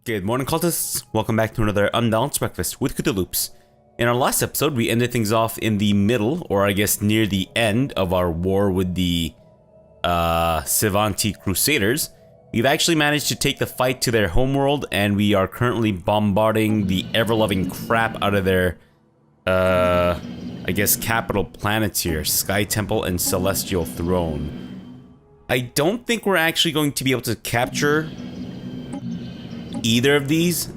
Good morning, cultists. Welcome back to another Unbalanced Breakfast with CthuLoops. In our last episode, we ended things off in the middle, or I guess near the end of our war with the Sivanti Crusaders. We've actually managed to take the fight to their homeworld, and we are currently bombarding the ever-loving crap out of their, I guess, capital planets here, Sky Temple and Celestial Throne. I don't think we're actually going to be able to capture either of these,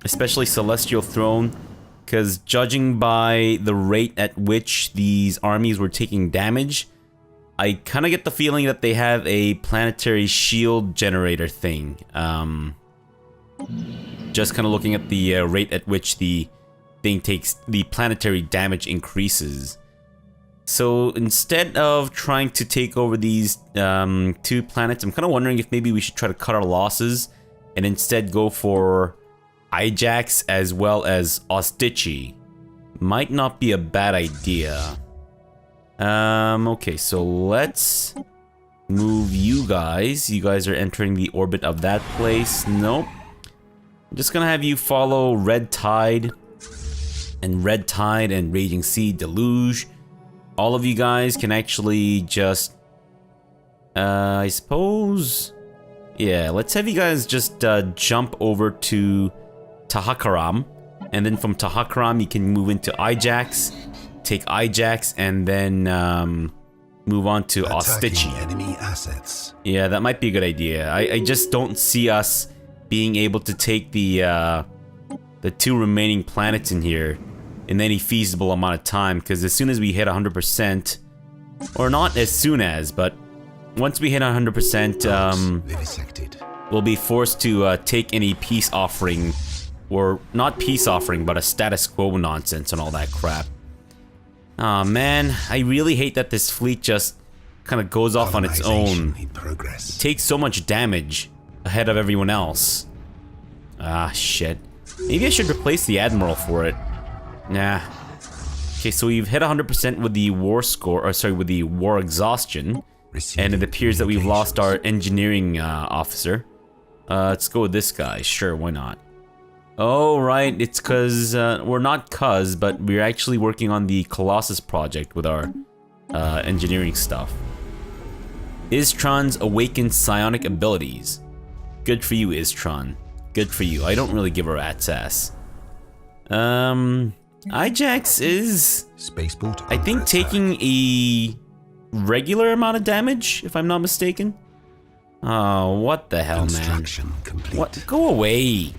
especially Celestial Throne, because judging by the rate at which these armies were taking damage, I kind of get the feeling that they have a planetary shield generator thing. Just kind of looking at the rate at which the thing takes, the planetary damage increases. So instead of trying to take over these two planets, I'm kind of wondering if maybe we should try to cut our losses and instead go for Ajax as well as Ostichi. Might not be a bad idea. Okay, so let's move you guys. You guys are entering the orbit of that place. Nope. I'm just gonna have you follow Red Tide and Raging Sea, Deluge. All of you guys can actually just, I suppose, yeah, let's have you guys just jump over to Tahakaram, and then from Tahakaram you can move into Ajax, take Ajax, and then move on to Ostichi. Enemy assets. Yeah, that might be a good idea. I just don't see us being able to take the two remaining planets in here in any feasible amount of time, because as soon as we hit 100%, or not as soon as, but once we hit 100%, we'll be forced to take any peace offering, or not peace offering, but a status quo nonsense and all that crap. Aw, man, I really hate that this fleet just kind of goes off on its own. It takes so much damage ahead of everyone else. Ah, shit. Maybe I should replace the Admiral for it. Nah. Okay, so we've hit 100% with the war score, or sorry, with the war exhaustion. And it appears that we've lost our engineering officer. Let's go with this guy. Sure, why not? Oh, right. It's because, we're not but we're actually working on the Colossus project with our engineering stuff. Istron's awakened psionic abilities. Good for you, Istron. Good for you. I don't really give a rat's ass. Ajax is, Spaceport, I think, taking a regular amount of damage, if I'm not mistaken. Oh, what the hell, man. Complete. What? Go away.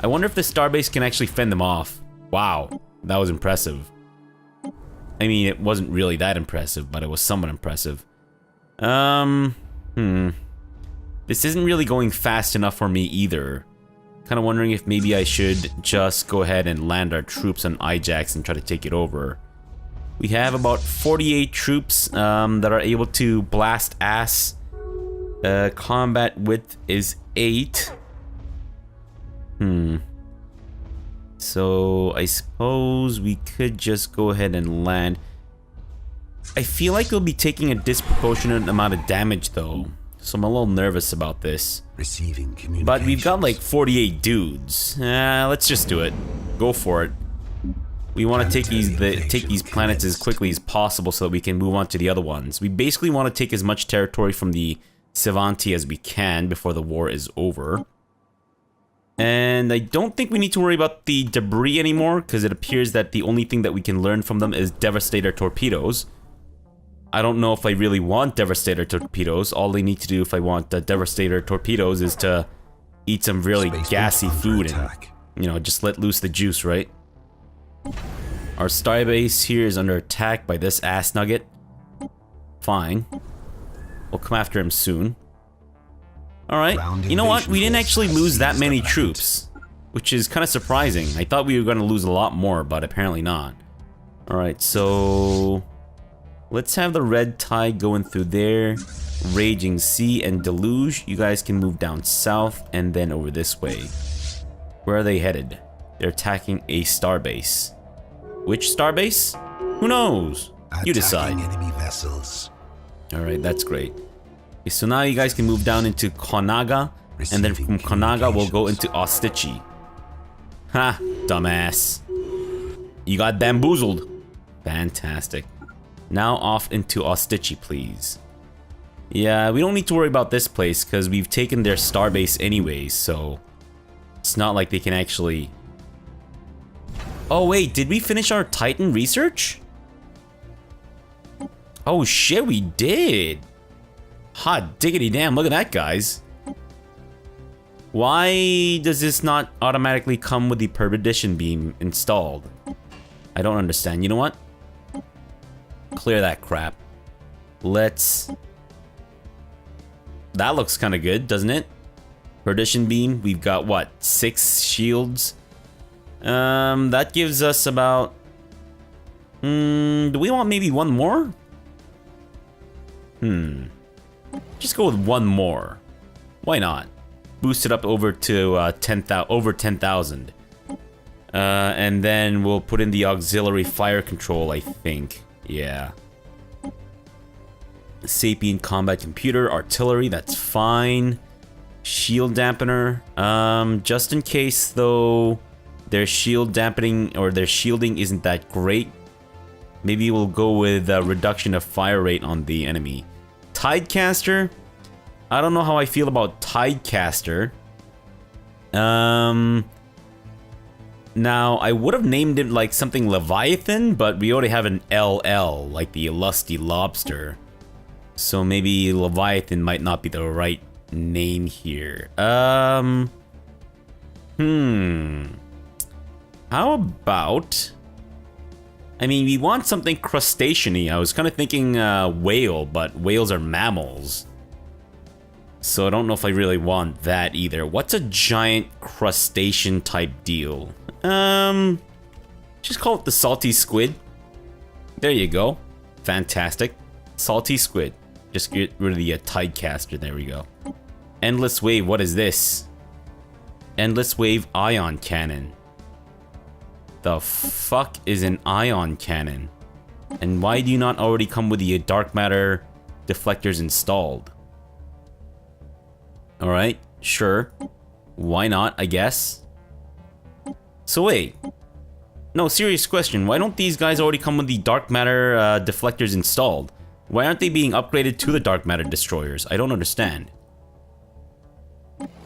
I wonder if the starbase can actually fend them off. Wow, that was impressive. I mean, it wasn't really that impressive, but it was somewhat impressive. This isn't really going fast enough for me either. Kind of wondering if maybe I should just go ahead and land our troops on Ajax and try to take it over. We have about 48 troops that are able to blast ass. Combat width is 8. So I suppose we could just go ahead and land. I feel like we'll be taking a disproportionate amount of damage though, so I'm a little nervous about this. Receiving communications. But we've got like 48 dudes. Let's just do it. Go for it. We want to take these planets as quickly as possible so that we can move on to the other ones. We basically want to take as much territory from the Sivanti as we can before the war is over. And I don't think we need to worry about the debris anymore, because it appears that the only thing that we can learn from them is Devastator torpedoes. I don't know if I really want Devastator torpedoes. All they need to do if I want Devastator torpedoes is to eat some really gassy food and, you know, just let loose the juice, right? Our starbase here is under attack by this ass nugget. Fine. We'll come after him soon. Alright, you know what? We didn't actually lose that many troops, which is kind of surprising. I thought we were going to lose a lot more, but apparently not. Alright, so let's have the Red Tide going through there. Raging Sea and Deluge. You guys can move down south and then over this way. Where are they headed? They're attacking a starbase. Which starbase? Who knows? You decide. Enemy vessels. Alright, that's great. Okay, so now you guys can move down into Konaga. And then from Konaga, we'll go into Ostichi. Ha, dumbass. You got bamboozled. Fantastic. Now off into Ostichi, please. Yeah, we don't need to worry about this place because we've taken their starbase anyways, so it's not like they can actually... Oh wait, did we finish our Titan research? Oh shit, we did. Hot diggity damn, look at that, guys. Why does this not automatically come with the perdition beam installed? I don't understand. You know what? Clear that crap. Let's... That looks kind of good, doesn't it? Perdition beam, we've got what? 6 shields? That gives us about... do we want maybe one more? Just go with one more. Why not? Boost it up over to over 10,000. And then we'll put in the auxiliary fire control, I think. Yeah. Sapient combat computer, artillery, that's fine. Shield dampener. Just in case though their shield dampening or their shielding isn't that great, maybe we'll go with a reduction of fire rate on the enemy. Tidecaster. I don't know how I feel about Tidecaster. Now I would have named it like something Leviathan, but we already have an LL, like the Lusty Lobster. So maybe Leviathan might not be the right name here. How about... I mean, we want something crustacean-y. I was kind of thinking whale, but whales are mammals. So I don't know if I really want that either. What's a giant crustacean type deal? Just call it the salty squid. There you go. Fantastic. Salty squid. Just get rid of the Tidecaster. There we go. Endless wave. What is this? Endless wave ion cannon. The fuck is an ion cannon? And why do you not already come with the dark matter deflectors installed? Alright, sure. Why not, I guess? So wait. No, serious question. Why don't these guys already come with the dark matter deflectors installed? Why aren't they being upgraded to the dark matter destroyers? I don't understand.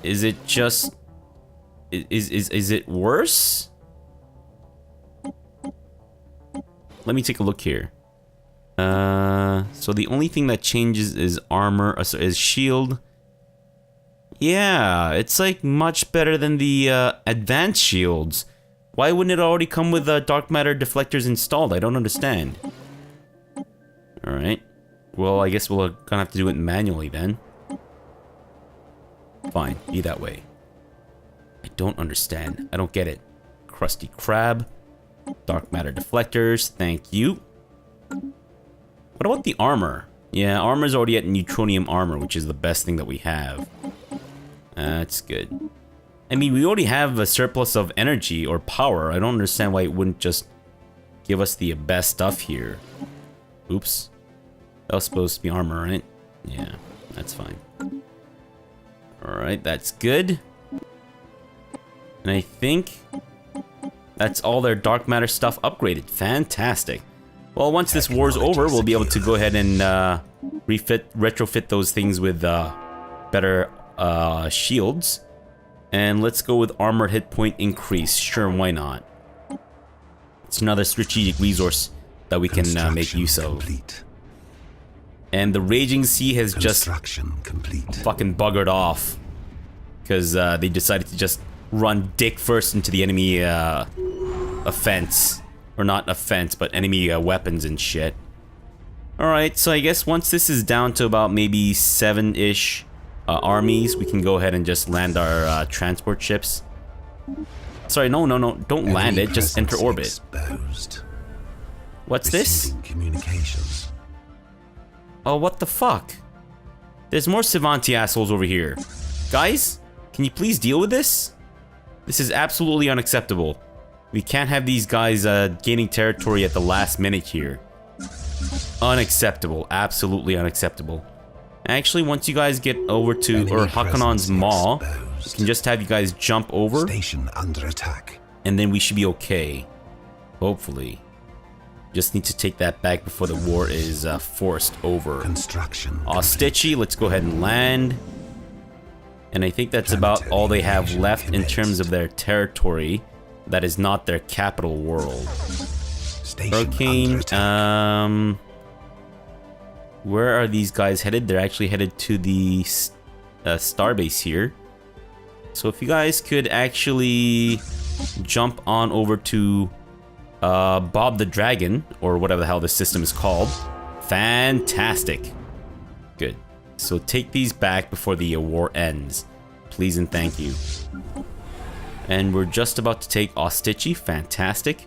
Is it just... Is it worse? Let me take a look here. So the only thing that changes is armor, is shield. Yeah, it's like much better than the advanced shields. Why wouldn't it already come with dark matter deflectors installed? I don't understand. Alright. Well, I guess we'll gonna have to do it manually then. Fine, be that way. I don't understand. I don't get it. Krusty Krab. Dark matter deflectors, thank you. What about the armor? Yeah, armor's already at neutronium armor, which is the best thing that we have. That's good. I mean, we already have a surplus of energy or power. I don't understand why it wouldn't just give us the best stuff here. Oops. That was supposed to be armor, right? Yeah, that's fine. Alright, that's good. And I think that's all their dark matter stuff upgraded. Fantastic. Well, once this war's over, we'll be able to go ahead and retrofit those things with better shields. And let's go with armored hit point increase. Sure, why not? It's another strategic resource that we can make use of. Complete. And the Raging Sea has just complete. fucking buggered off. Because they decided to just run dick first into the enemy offense. Or not offense, but enemy weapons and shit. Alright, so I guess once this is down to about maybe 7-ish armies, we can go ahead and just land our transport ships. Sorry, no, don't land it, just enter orbit. Exposed. What's this? Communications. Oh, what the fuck? There's more Savanti assholes over here. Guys, can you please deal with this? This is absolutely unacceptable. We can't have these guys gaining territory at the last minute here. Unacceptable. Absolutely unacceptable. Actually, once you guys get over to Enemy Hakonon's presence Maw, exposed. we can just have you guys jump over, Station under attack. and then we should be okay. Hopefully. Just need to take that back before the war is forced over. Construction. Austici, let's go ahead and land. And I think that's about all they have left in terms of their territory. That is not their capital world. Station Hurricane, under attack. where are these guys headed? They're actually headed to the starbase here. So if you guys could actually jump on over to Bob the Dragon, or whatever the hell this system is called. Fantastic. Good. So take these back before the war ends. Please and thank you. And we're just about to take Austici. Fantastic.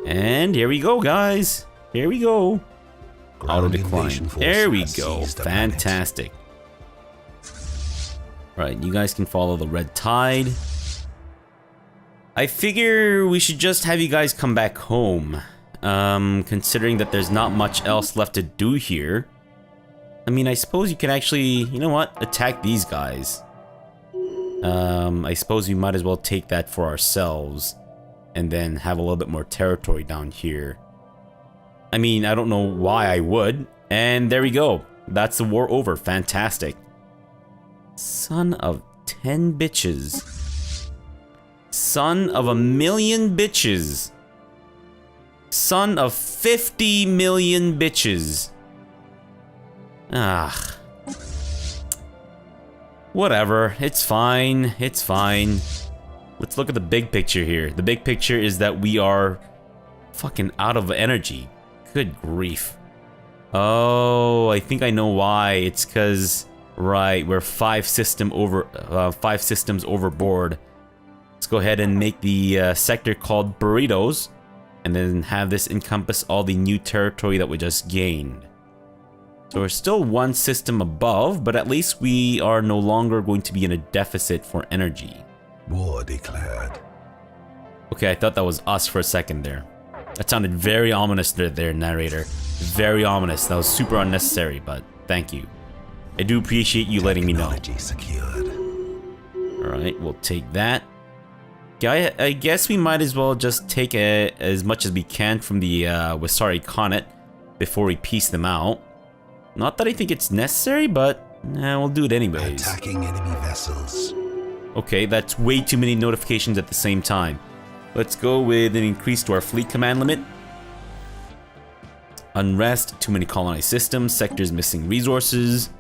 And here we go, guys. Here we go. Auto Ground decline. invasion force There we has go. seized the planet. Fantastic. Right, you guys can follow the red tide. I figure we should just have you guys come back home. Considering that there's not much else left to do here. I mean, I suppose you can actually, you know what? Attack these guys. I suppose we might as well take that for ourselves. And then have a little bit more territory down here. I mean, I don't know why I would. And there we go. That's the war over. Fantastic. Son of 10 bitches. Son of a million bitches. Son of 50 million bitches. Ah. Whatever. It's fine. It's fine. Let's look at the big picture here. The big picture is that we are fucking out of energy. Good grief. Oh, I think I know why. It's because, right, we're 5 systems overboard. Let's go ahead and make the sector called Burritos, and then have this encompass all the new territory that we just gained. So we're still 1 system above, but at least we are no longer going to be in a deficit for energy. War declared. Okay, I thought that was us for a second there. That sounded very ominous there, narrator. Very ominous. That was super unnecessary, but thank you. I do appreciate you letting me know. Technology secured. Alright, we'll take that. Yeah, I guess we might as well just take as much as we can from the Wasari Conet before we piece them out. Not that I think it's necessary, but we'll do it anyways. Attacking enemy vessels. Okay, that's way too many notifications at the same time. Let's go with an increase to our fleet command limit. Unrest, too many colonized systems, sectors missing resources.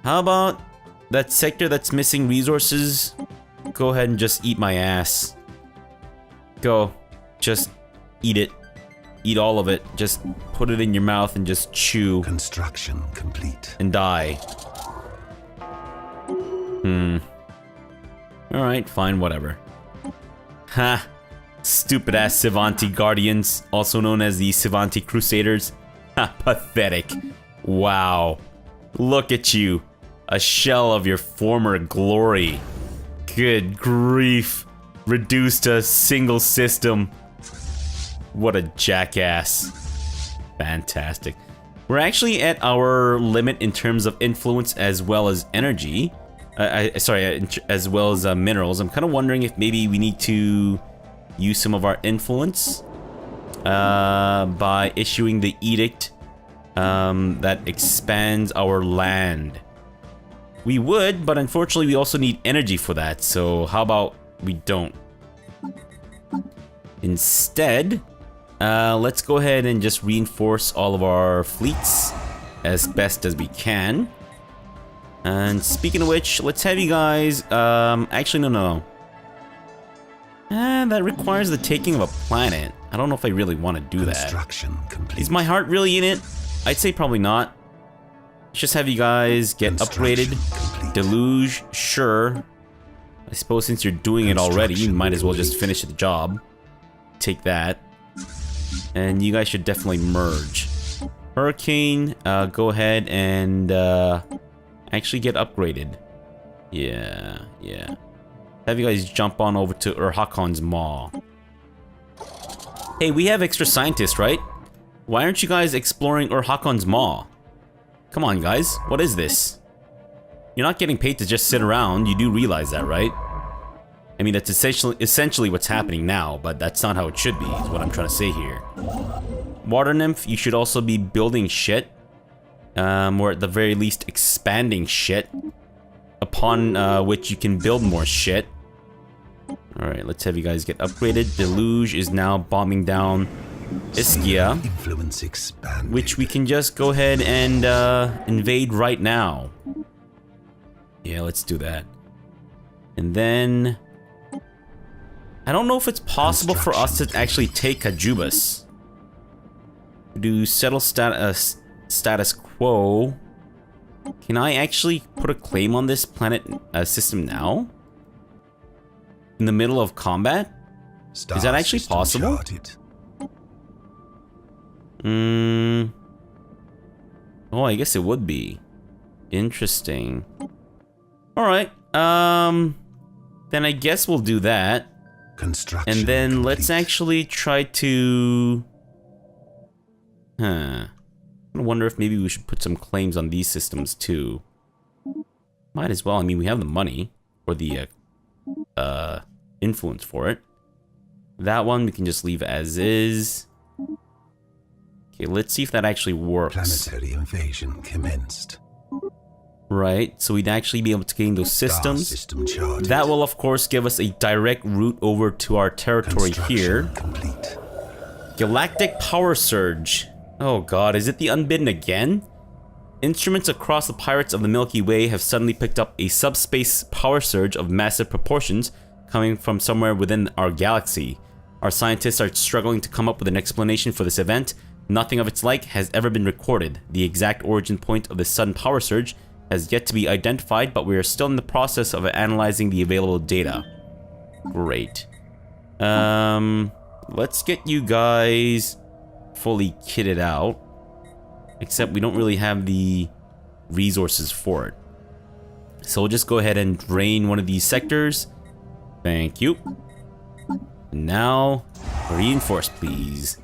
How about that sector that's missing resources? Go ahead and just eat my ass. Go. Just eat it. Eat all of it. Just put it in your mouth and just chew. Construction complete. And die. Alright, fine, whatever. Ha! Stupid ass Sivanti Guardians, also known as the Sivanti Crusaders. Ha, pathetic. Wow. Look at you. A shell of your former glory. Good grief. Reduced to a single system. What a jackass. Fantastic. We're actually at our limit in terms of influence as well as energy. As well as minerals. I'm kind of wondering if maybe we need to use some of our influence by issuing the edict that expands our land. We would, but unfortunately we also need energy for that, so how about we don't? Instead, let's go ahead and just reinforce all of our fleets as best as we can. And speaking of which, let's have you guys, actually no. That requires the taking of a planet. I don't know if I really want to do that. Construction complete. Is my heart really in it? I'd say probably not. Let's just have you guys get upgraded. Complete. Deluge, sure. I suppose since you're doing it already, you might as well just finish the job. Take that. And you guys should definitely merge. Hurricane, go ahead and actually get upgraded. Yeah. Have you guys jump on over to Urhakon's Maw. Hey, we have extra scientists, right? Why aren't you guys exploring Urhakon's Maw? Come on, guys. What is this? You're not getting paid to just sit around. You do realize that, right? I mean, that's essentially what's happening now, but that's not how it should be, is what I'm trying to say here. Water nymph, you should also be building shit. Or at the very least, expanding shit. Upon which you can build more shit. Alright, let's have you guys get upgraded. Deluge is now bombing down Ischia. Influence expanded. Which we can just go ahead and invade right now. Yeah, let's do that. And then... I don't know if it's possible for us to actually take Kajubas. Do settle status quo. Can I actually put a claim on this planet system now? In the middle of combat? Is that actually possible? Oh, I guess it would be. Interesting. Alright, then I guess we'll do that. Construction and then complete. Let's actually try to... I wonder if maybe we should put some claims on these systems too. Might as well. I mean, we have the money or the influence for it. That one we can just leave as is. Okay, let's see if that actually works. Planetary invasion commenced. Right, so we'd actually be able to gain those systems. System charted. That will, of course, give us a direct route over to our territory here. Complete. Galactic power surge. Oh god, is it the Unbidden again? Instruments across the pirates of the Milky Way have suddenly picked up a subspace power surge of massive proportions coming from somewhere within our galaxy. Our scientists are struggling to come up with an explanation for this event. Nothing of its like has ever been recorded. The exact origin point of this sudden power surge has yet to be identified, but we are still in the process of analyzing the available data. Great. Let's get you guys fully kitted out. Except we don't really have the resources for it. So we'll just go ahead and drain one of these sectors. Thank you. Now, reinforce, please.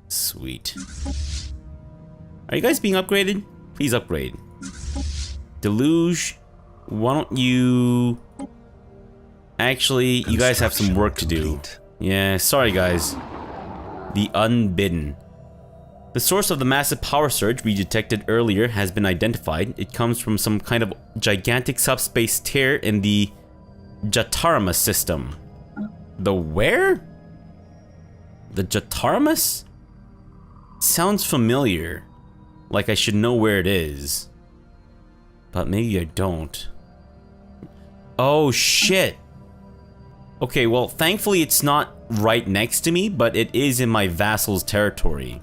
Sweet. Are you guys being upgraded? Please upgrade. Deluge, why don't you... Actually, you guys have some work to do. Yeah, sorry guys. The Unbidden. The source of the massive power surge we detected earlier has been identified. It comes from some kind of gigantic subspace tear in the Jatarma system. The where? The Jatarmas? Sounds familiar. Like I should know where it is. But maybe I don't. Oh shit. Okay, well thankfully it's not right next to me, but it is in my vassal's territory.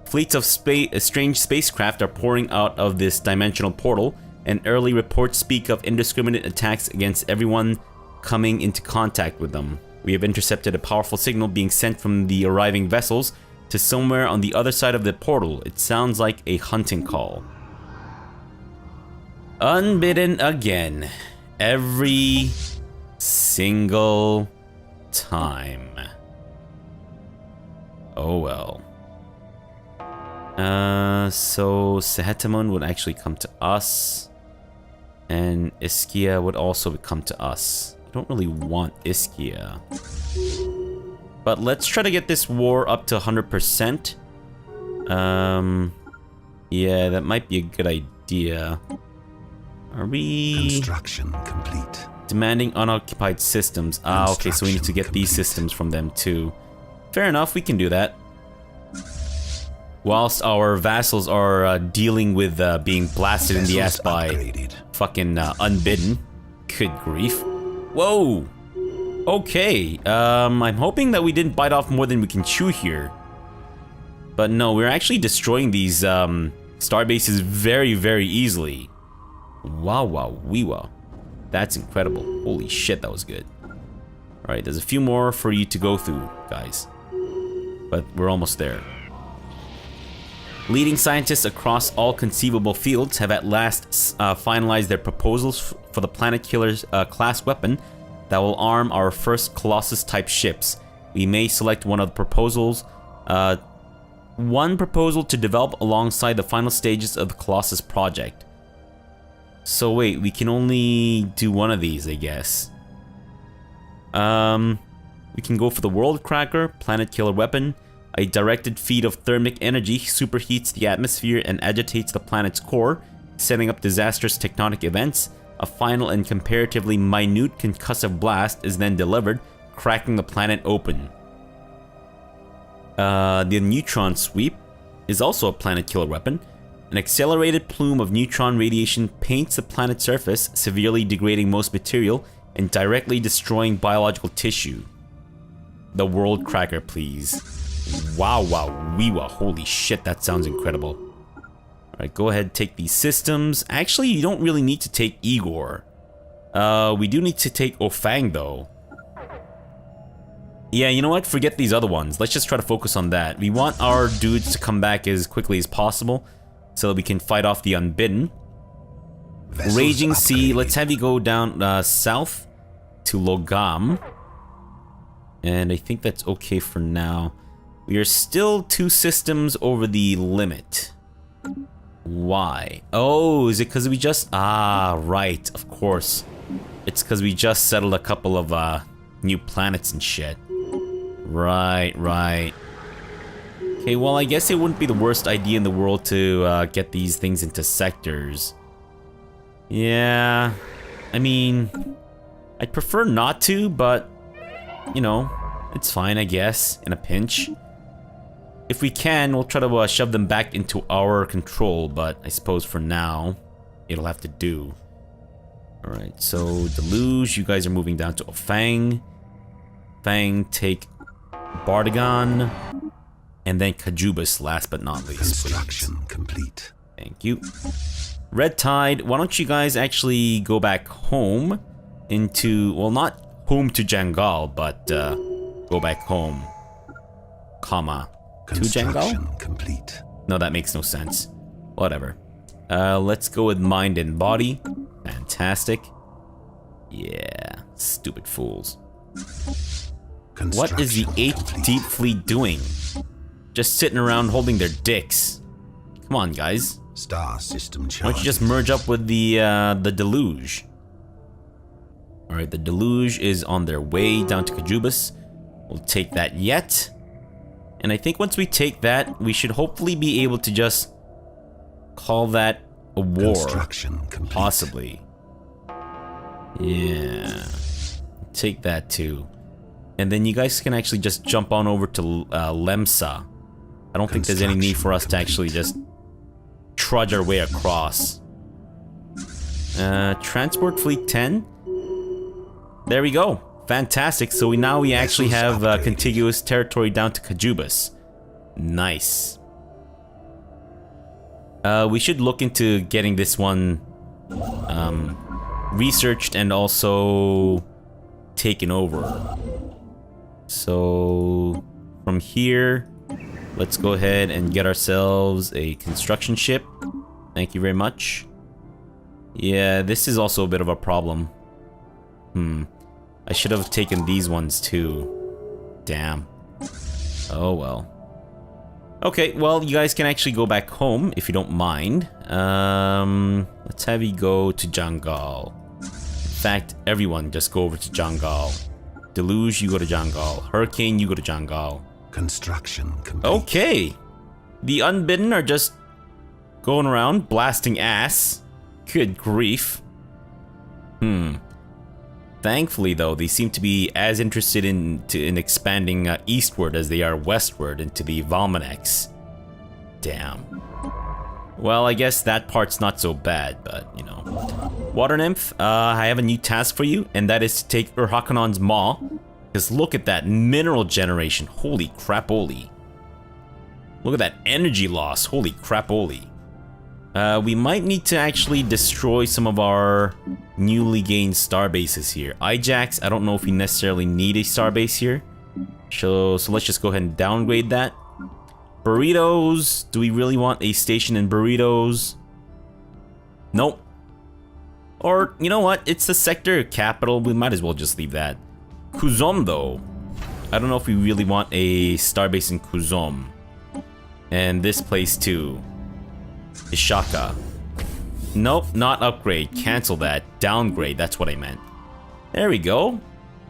Fleets of strange spacecraft are pouring out of this dimensional portal, and early reports speak of indiscriminate attacks against everyone coming into contact with them. We have intercepted a powerful signal being sent from the arriving vessels to somewhere on the other side of the portal. It sounds like a hunting call. Unbidden again. Every single time. Oh well. So Sehetamon would actually come to us. And Ischia would also come to us. I don't really want Ischia. But let's try to get this war up to 100%. Yeah, that might be a good idea. Are we... Construction complete. Demanding unoccupied systems. Ah, okay, so we need to get these systems from them too. Fair enough, we can do that. Whilst our vassals are dealing with being blasted in the ass by fucking Unbidden. Good grief. Whoa! Okay, I'm hoping that we didn't bite off more than we can chew here. But no, we're actually destroying these star bases very, very easily. Wow, wow, wee wow. That's incredible. Holy shit, that was good. Alright, there's a few more for you to go through, guys. But we're almost there. Leading scientists across all conceivable fields have at last finalized their proposals for the Planet Killer's class weapon that will arm our first Colossus-type ships. We may select one of the proposals One proposal to develop alongside the final stages of the Colossus project. So wait, we can only do one of these, I guess. We can go for the World Cracker, Planet Killer Weapon. A directed feed of thermic energy superheats the atmosphere and agitates the planet's core, setting up disastrous tectonic events. A final and comparatively minute concussive blast is then delivered, cracking the planet open. The Neutron Sweep is also a planet killer weapon. An accelerated plume of neutron radiation paints the planet's surface, severely degrading most material and directly destroying biological tissue. The World Cracker, please. Wow, holy shit, that sounds incredible. Alright, go ahead, take these systems. Actually, you don't really need to take Igor. We do need to take Ofang, though. Yeah, you know what? Forget these other ones. Let's just try to focus on that. We want our dudes to come back as quickly as possible so that we can fight off the Unbidden. Vessels Raging Sea, let's have you go down south to Logam. And I think that's okay for now. We are still 2 systems over the limit. Why? Oh, is it because we just... Ah, right, of course. It's because we just settled a couple of new planets and shit. Right. Okay, well, I guess it wouldn't be the worst idea in the world to get these things into sectors. Yeah, I mean, I'd prefer not to, but, you know, it's fine, I guess, in a pinch. If we can, we'll try to shove them back into our control, but I suppose for now, it'll have to do. Alright, so Deluge, you guys are moving down to Ofang. Fang, take Bardagon. And then Kajubas, last but not least. Construction complete. Thank you. Red Tide, why don't you guys actually go back home into, well, not home to Jangal, but go back home, comma, to Jangal? Complete. No, that makes no sense. Whatever. Let's go with Mind and Body. Fantastic. Yeah, stupid fools. What is the 8th Deep Fleet doing? Just sitting around holding their dicks. Come on, guys. Star system charge. Why don't you just merge up with the Deluge? Alright, the Deluge is on their way down to Kajubas. We'll take that yet. And I think once we take that, we should hopefully be able to just call that a war. Construction complete. Possibly. Yeah. Take that too. And then you guys can actually just jump on over to Lemsa. I don't think there's any need for us to actually just trudge our way across. Transport Fleet 10. There we go. Fantastic. So we actually have contiguous territory down to Kajubas. Nice. We should look into getting this one researched and also taken over. So from here, let's go ahead and get ourselves a construction ship. Thank you very much. Yeah, this is also a bit of a problem. I should have taken these ones too. Damn. Oh well. Okay, well, you guys can actually go back home if you don't mind. Let's have you go to Jangal. In fact, everyone just go over to Jangal. Deluge, you go to Jangal. Hurricane, you go to Jangal. Construction complete. Okay. The Unbidden are just going around blasting ass. Good grief. Thankfully, though, they seem to be as interested in expanding eastward as they are westward into the Valmanex. Damn. Well, I guess that part's not so bad, but, you know. Water Nymph, I have a new task for you, and that is to take Urhakanon's Maw. Because look at that mineral generation. Holy crapoli. Look at that energy loss. Holy crapoli. We might need to actually destroy some of our newly gained starbases here. Ijax, I don't know if we necessarily need a starbase here. So let's just go ahead and downgrade that. Burritos, do we really want a station in Burritos? Nope. Or, you know what, it's the sector capital, we might as well just leave that. Kuzom though, I don't know if we really want a starbase in Kuzom. And this place too. Ishaka. Nope, not upgrade. Cancel that. Downgrade, that's what I meant. There we go.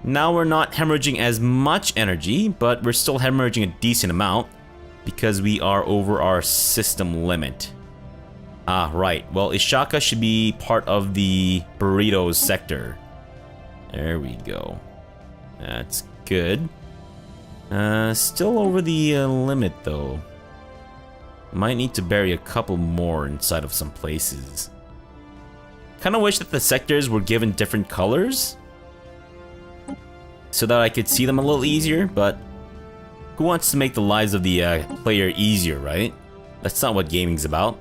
Now we're not hemorrhaging as much energy, but we're still hemorrhaging a decent amount because we are over our system limit. Ah, right. Well, Ishaka should be part of the burritos sector. There we go. That's good. Still over the limit though. Might need to bury a couple more inside of some places. Kinda wish that the sectors were given different colors so that I could see them a little easier, but who wants to make the lives of the player easier, right? That's not what gaming's about.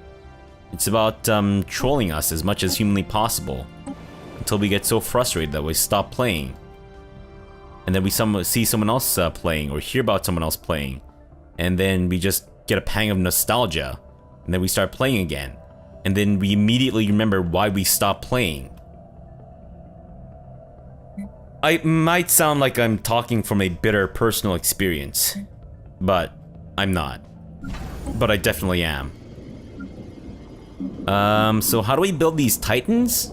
It's about trolling us as much as humanly possible until we get so frustrated that we stop playing. And then we see someone else playing or hear about someone else playing, and then we just get a pang of nostalgia, and then we start playing again, and then we immediately remember why we stopped playing. I might sound like I'm talking from a bitter personal experience, but I'm not. But I definitely am. So how do we build these titans?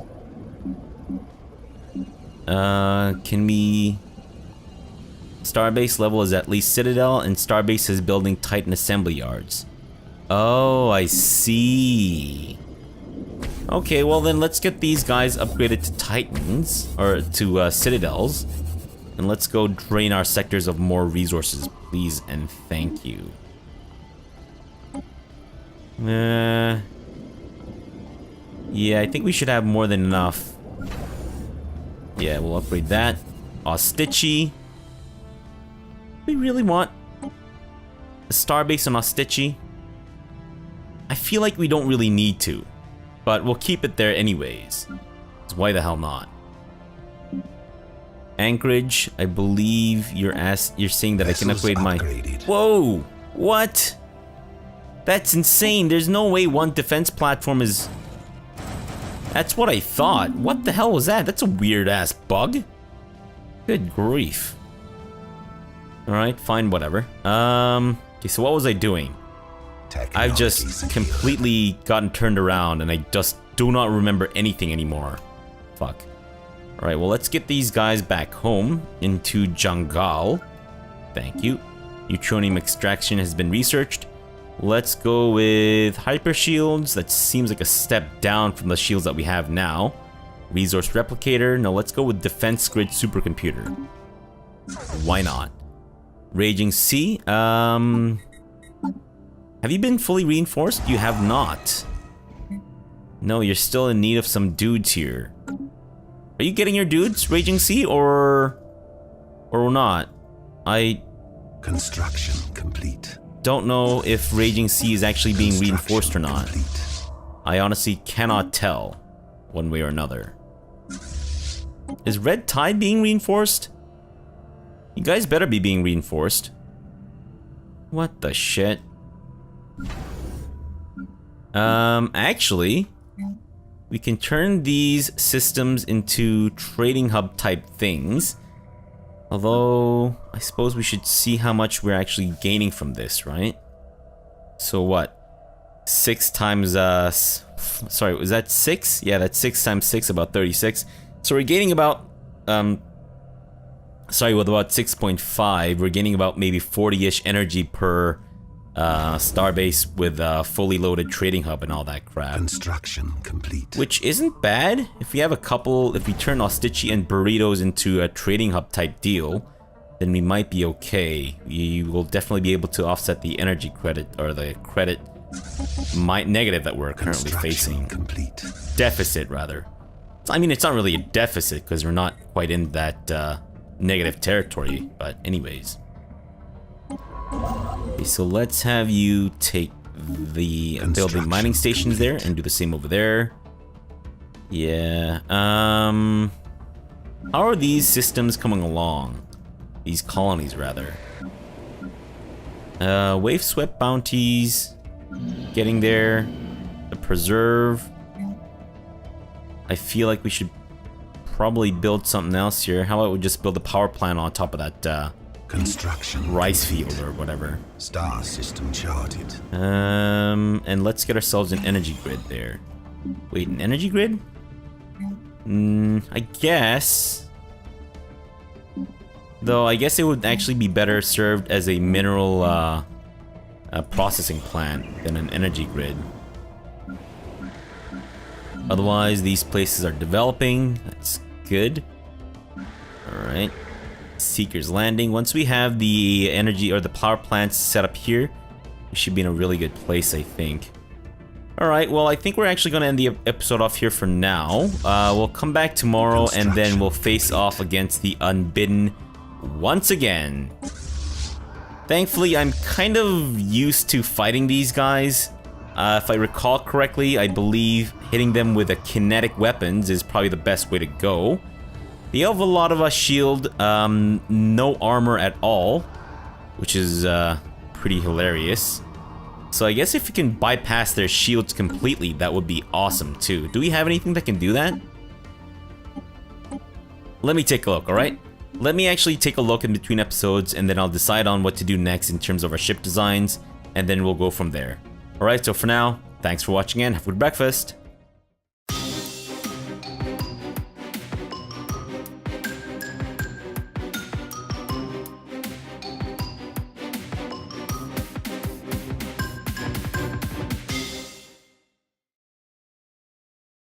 Can we... Starbase level is at least Citadel, and Starbase is building Titan assembly yards. Oh, I see. Okay, well then let's get these guys upgraded to Titans, or to Citadels, and let's go drain our sectors of more resources, please and thank you. Yeah, I think we should have more than enough. Yeah, we'll upgrade that. Ostichi. We really want a starbase on Ostichi? I feel like we don't really need to, but we'll keep it there anyways. 'Cause why the hell not? Anchorage, I believe you're saying that I can upgrade my... Whoa! What? That's insane. There's no way one defense platform is... That's what I thought. What the hell was that? That's a weird ass bug. Good grief. Alright, fine, whatever. Okay, so what was I doing? I've just completely gotten turned around and I just do not remember anything anymore. Fuck. Alright, well let's get these guys back home into Jungle. Thank you. Neutronium extraction has been researched. Let's go with hyper shields. That seems like a step down from the shields that we have now. Resource replicator. No, let's go with defense grid supercomputer. Why not? Raging Sea. Have you been fully reinforced? You have not. No, you're still in need of some dudes here. Are you getting your dudes, Raging Sea, or not? Construction complete. Don't know if Raging Sea is actually being reinforced or not. I honestly cannot tell, one way or another. Is Red Tide being reinforced? You guys better be being reinforced. What the shit? Actually, we can turn these systems into trading hub type things. Although, I suppose we should see how much we're actually gaining from this, right? So what? 6 times, sorry, was that 6? Yeah, that's 6 times 6, about 36. So we're gaining about, sorry, with about 6.5, we're gaining about maybe 40-ish energy per starbase with fully loaded trading hub and all that crap. Construction complete. Which isn't bad. If we have a couple, if we turn Ostichi and Burritos into a trading hub type deal, then we might be okay. We will definitely be able to offset the energy credit, or the credit negative that we're currently facing. Complete. Deficit, rather. I mean, it's not really a deficit because we're not quite in that negative territory, but anyways. Okay, so let's have you take the building mining stations there and do the same over there. Yeah. How are these systems coming along? These colonies, rather. Wave swept bounties. Getting there. The preserve. I feel like we should probably build something else here. How about we just build a power plant on top of that Construction. rice field or whatever. Star system charted. And let's get ourselves an energy grid there. Wait, an energy grid? I guess. Though I guess it would actually be better served as a mineral processing plant than an energy grid. Otherwise, these places are developing. That's good. Alright. Seeker's Landing. Once we have the energy or the power plants set up here, we should be in a really good place, I think. Alright, well, I think we're actually going to end the episode off here for now. We'll come back tomorrow and then we'll face off against the Unbidden once again. Thankfully, I'm kind of used to fighting these guys. If I recall correctly, I believe hitting them with a kinetic weapons is probably the best way to go. They have a lot of a shield, no armor at all, which is pretty hilarious. So I guess if you can bypass their shields completely, that would be awesome too. Do we have anything that can do that? Let me take a look, alright? Let me actually take a look in between episodes and then I'll decide on what to do next in terms of our ship designs, and then we'll go from there. Alright, so for now, thanks for watching and have a good breakfast.